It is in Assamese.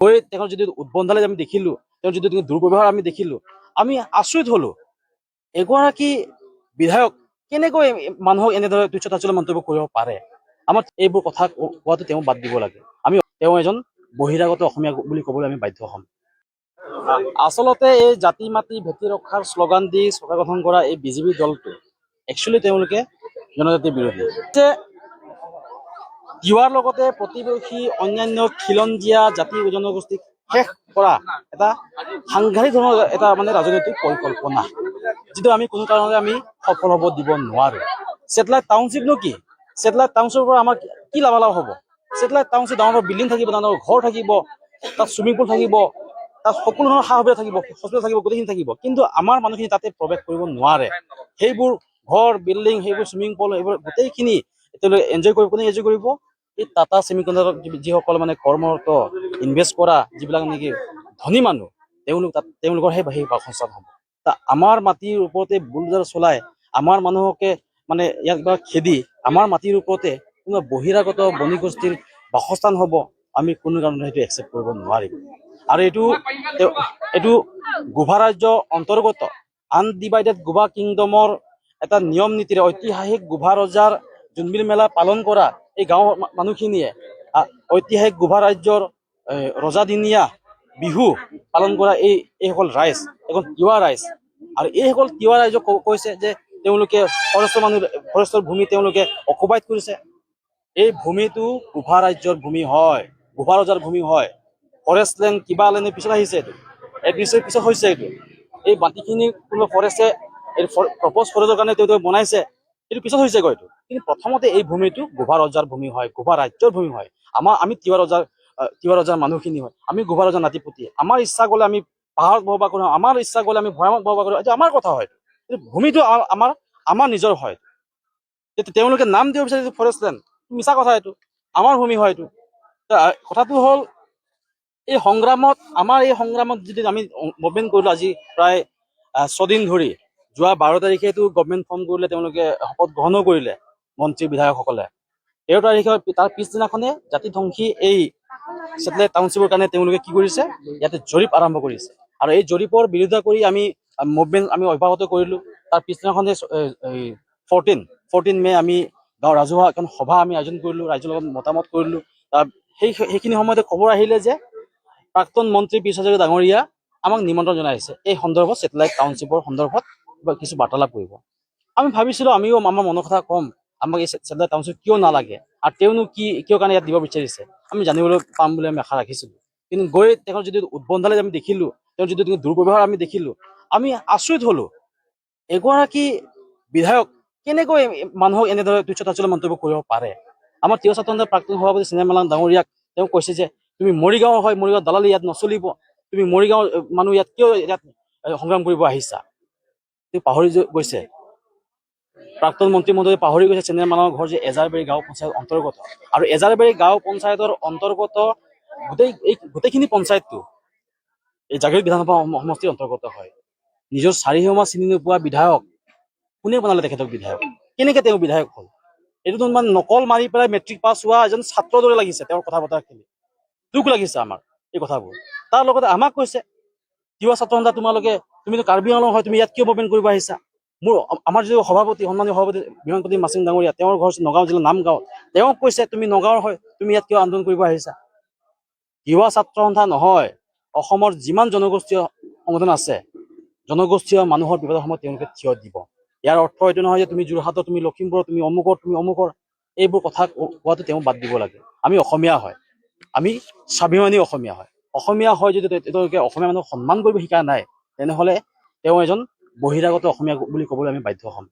গৈ তেওঁৰ যদি উদ্বন্ধালি আমি দেখিলোঁ, তেওঁৰ যদি দুৰ্ব্যৱহাৰ আমি দেখিলোঁ, আমি আচৰিত হ'লোঁ। এগৰাকী বিধায়ক কেনেকৈ মানুহক এনেদৰে তুচ্ছ তাচ্ছিল্য মন্তব্য কৰিব পাৰে। আমাৰ এইবোৰ কথা কোৱাটো তেওঁ বাদ দিব লাগে। তেওঁ এজন বহিৰাগত অসমীয়া বুলি ক'বলৈ আমি বাধ্য হ'ম। আচলতে এই জাতি মাতি ভেটি ৰক্ষাৰ শ্লোগান দি চৰকাৰ গঠন কৰা এই বিজেপি দলটো একচুৱেলি তেওঁলোকে জনজাতিৰ বিৰোধী। তিৱাৰ লগতে প্ৰতিবেশী অন্যান্য খিলঞ্জীয়া জাতি জনগোষ্ঠীক শেষ কৰা এটা সাংঘাতিক ধৰণৰ এটা ৰাজনৈতিক পৰিকল্পনা, যিটো আমি কোনো কাৰণতে আমি সফল হ'ব দিব নোৱাৰোঁ। ছেটেলাইট টাউনশ্বিপনো কি? ছেটেলাইট টাউনশ্বিপৰ পৰা আমাৰ কি লাভালাভ হ'ব? ছেটেলাইট টাউনশ্বিপ ডাঙৰ বিল্ডিং থাকিব, ডাঙৰ ঘৰ থাকিব, তাত চুইমিং পুল থাকিব, তাত সকলো ধৰণৰ সা সুবিধা থাকিব, হস্পিটেল থাকিব, গোটেইখিনি থাকিব। কিন্তু আমাৰ মানুহখিনি তাতে প্ৰৱেশ কৰিব নোৱাৰে। সেইবোৰ ঘৰ, বিল্ডিং, সেইবোৰ চুইমিং পুল, সেইবোৰ গোটেইখিনি তেওঁলোকে এনজয় কৰিব। কোনে এনজয় কৰিব? এই টাটা ছেমিকণ্ডাক্টৰ যিসকল কৰ্মৰত ইনভেষ্ট কৰা যিবিলাক নেকি ধনী মানুহ, তেওঁলোকৰ সেই বাসস্থান হ'ব। আমাৰ মাটিৰ ওপৰতে বুলডোজাৰ চলাই আমাৰ মানুহকে ইয়াক খেদি আমাৰ মাটিৰ ওপৰতে কোনো বহিৰাগত বণিগোষ্ঠীৰ বাসস্থান হ'ব, আমি কোনো কাৰণতে সেইটো একচেপ্ট কৰিব নোৱাৰিম। আৰু এইটো গোভা ৰাজ্যৰ অন্তৰ্গত আনডিভাইডেড গোভা কিংডমৰ এটা নিয়ম নীতিৰে ঐতিহাসিক গোভা ৰজাৰ জোনবিল মেলা পালন কৰা এই গাঁৱৰ মানুহখিনিয়ে ঐতিহাসিক গোভা ৰাজ্যৰ ৰজাদিনীয়া বিহু পালন কৰা এইসকল ৰাইজ এখন তিৱা ৰাইজ। আৰু এইসকল তিৱা ৰাইজক কৈছে যে তেওঁলোকে ফৰেষ্টৰ ভূমি তেওঁলোকে অকুপাইড কৰিছে। এই ভূমিটো গোভা ৰাজ্যৰ ভূমি হয়, গোভা ৰজাৰ ভূমি হয়। ফৰেষ্ট লেণ্ড কিবা লেণ্ডৰ পিছত আহিছে, এইটো এডমিনিষ্ট্ৰেশ্যন পিছত হৈছে। এই মাটিখিনি কোনো ফৰেষ্টে প্ৰপ'জ ফৰেষ্টৰ কাৰণে তেওঁলোকে বনাইছে, এইটো পিছত হৈছে এইটো। কিন্তু প্ৰথমতে এই ভূমিটো গোভা ৰজাৰ ভূমি হয়, গোভা ৰাজ্যৰ ভূমি হয়। আমি তিৱা ৰজাৰ মানুহখিনি হয়, আমি গোভা ৰজাৰ নাতিপুতি। আমাৰ ইচ্ছা গ'লে আমি পাহাৰত বসবাস কৰোঁ, আমাৰ ইচ্ছা গ'লে আমি ভৈয়ামত বসবাস কৰোঁ, এইটো আমাৰ কথা হয়। ভূমিটো আমাৰ নিজৰ হয়। তেওঁলোকে নাম দিব বিচাৰিছে ফৰেষ্ট লেণ্ড, মিছা কথা। এইটো আমাৰ ভূমি হয়। এইটো কথাটো হ'ল এই সংগ্ৰামত যদি আমি মুভমেণ্ট কৰিলোঁ আজি প্ৰায় 6 দিন ধৰি, যোৱা 12 তাৰিখেতো গভমেণ্ট ফৰ্ম কৰিলে, তেওঁলোকে শপত গ্ৰহণো কৰিলে মন্ত্ৰী বিধায়কসকলে। 13 তাৰিখে তাৰ পিছদিনাখনে জাতিধ্বংসী এই ছেটেলাইট টাউনশ্বিপৰ কাৰণে তেওঁলোকে কি কৰিছে, ইয়াতে জৰীপ আৰম্ভ কৰিছে। আৰু এই জৰীপৰ বিৰোধিতা কৰি আমি মুভমেণ্ট অব্যাহত কৰিলোঁ। তাৰ পিছদিনাখনে 14 মে আমি গাঁৱৰ ৰাজহুৱা এখন সভা আমি আয়োজন কৰিলোঁ, ৰাইজৰ লগত মতামত কৰিলোঁ। সেইখিনি সময়তে খবৰ আহিলে যে প্ৰাক্তন মন্ত্ৰী পীযুষ হাজৰিকা ডাঙৰীয়া আমাক নিমন্ত্ৰণ জনাইছে এই সন্দৰ্ভত, ছেটেলাইট টাউনশ্বিপৰ সন্দৰ্ভত কিছু বাৰ্তালাপ কৰিব। আমি ভাবিছিলোঁ আমিও আমাৰ মনৰ কথা ক'ম, আমাক এই ছেটেলাইট টাউনশ্বিপ কিয় নালাগে আৰু তেওঁনো কিয় কাৰণে ইয়াত দিব বিচাৰিছে, আমি জানিবলৈ পাম বুলি আমি আশা ৰাখিছিলোঁ। কিন্তু গৈ তেওঁৰ যদি উদ্বন্ধালি আমি দেখিলোঁ, তেওঁৰ যদি দুৰ্ব্যৱহাৰ আমি দেখিলোঁ, আমি আচৰিত হ'লোঁ। এগৰাকী বিধায়ক কেনেকৈ মানুহক এনেদৰে তুচ্ছ তাচ্ছিল্য মন্তব্য কৰিব পাৰে। আমাৰ তিৱা ছাত্ৰ সন্থাৰ প্ৰাক্তন সভাপতি চিনেমা মালাং ডাঙৰীয়াক তেওঁ কৈছে যে তুমি মৰিগাঁৱৰ হয়, মৰিগাঁও দালালি ইয়াত নচলিব, তুমি মৰিগাঁৱৰ মানুহ কিয় ইয়াত সংগ্ৰাম কৰিব আহিছা। তেওঁ পাহৰি গৈছে, প্ৰাক্তন মন্ত্ৰী মহোদয়ে পাহৰি গৈছে চিনেমা মালাঙৰ ঘৰ যে এজাৰবাৰী গাঁও পঞ্চায়ত অন্তৰ্গত। আৰু এজাৰবাৰী গাঁও পঞ্চায়তৰ অন্তৰ্গত গোটেইখিনি পঞ্চায়তটো এই জাগিৰোড বিধানসভা সমষ্টিৰ অন্তৰ্গত হয়। নিজৰ চাৰিসীমা চিনি নোপোৱা বিধায়ক কোনে বনালে তেখেতক বিধায়ক? কেনেকে তেওঁ বিধায়ক হ'ল? এইটোতো নকল মাৰি পেলাই মেট্ৰিক পাছ হোৱা এজন ছাত্ৰৰ দৰে লাগিছে তেওঁৰ কথা বতৰাখিনি। দুখ লাগিছে আমাৰ এই কথাবোৰ। তাৰ লগতে আমাক কৈছে তিৱা ছাত্ৰ সন্থা তুমিতো কাৰ্বি আংলং হয়, তুমি ইয়াত কিয় মুভমেণ্ট কৰিব আহিছা? আমাৰ যিটো সভাপতি, সন্মানীয় সভাপতি বিমানপতি মাচিং ডাঙৰীয়া, তেওঁৰ ঘৰ নগাঁও জিলাৰ নামগাঁও, তেওঁক কৈছে তুমি নগাঁৱৰ হয়, তুমি ইয়াত কিয় আন্দোলন কৰিব আহিছা? তিৱা ছাত্ৰ সন্থা নহয়, অসমৰ যিমান জনগোষ্ঠীয় সংগঠন আছে, জনগোষ্ঠীয় মানুহৰ বিপদৰ সময়ত তেওঁলোকে থিয় দিব। ইয়াৰ অৰ্থ এইটো নহয় যে তুমি যোৰহাটৰ, তুমি লখিমপুৰৰ, তুমি অমুকৰ, এইবোৰ কথা কোৱাটো তেওঁ বাদ দিব লাগে। আমি অসমীয়া হয়, আমি স্বাভিমানী অসমীয়া হয় যদি তেওঁলোকে অসমীয়া মানুহক সন্মান কৰিব শিকা নাই, তেনেহ'লে তেওঁ এজন বহিৰাগত অসমীয়া বুলি ক'বলৈ আমি বাধ্য হ'ম।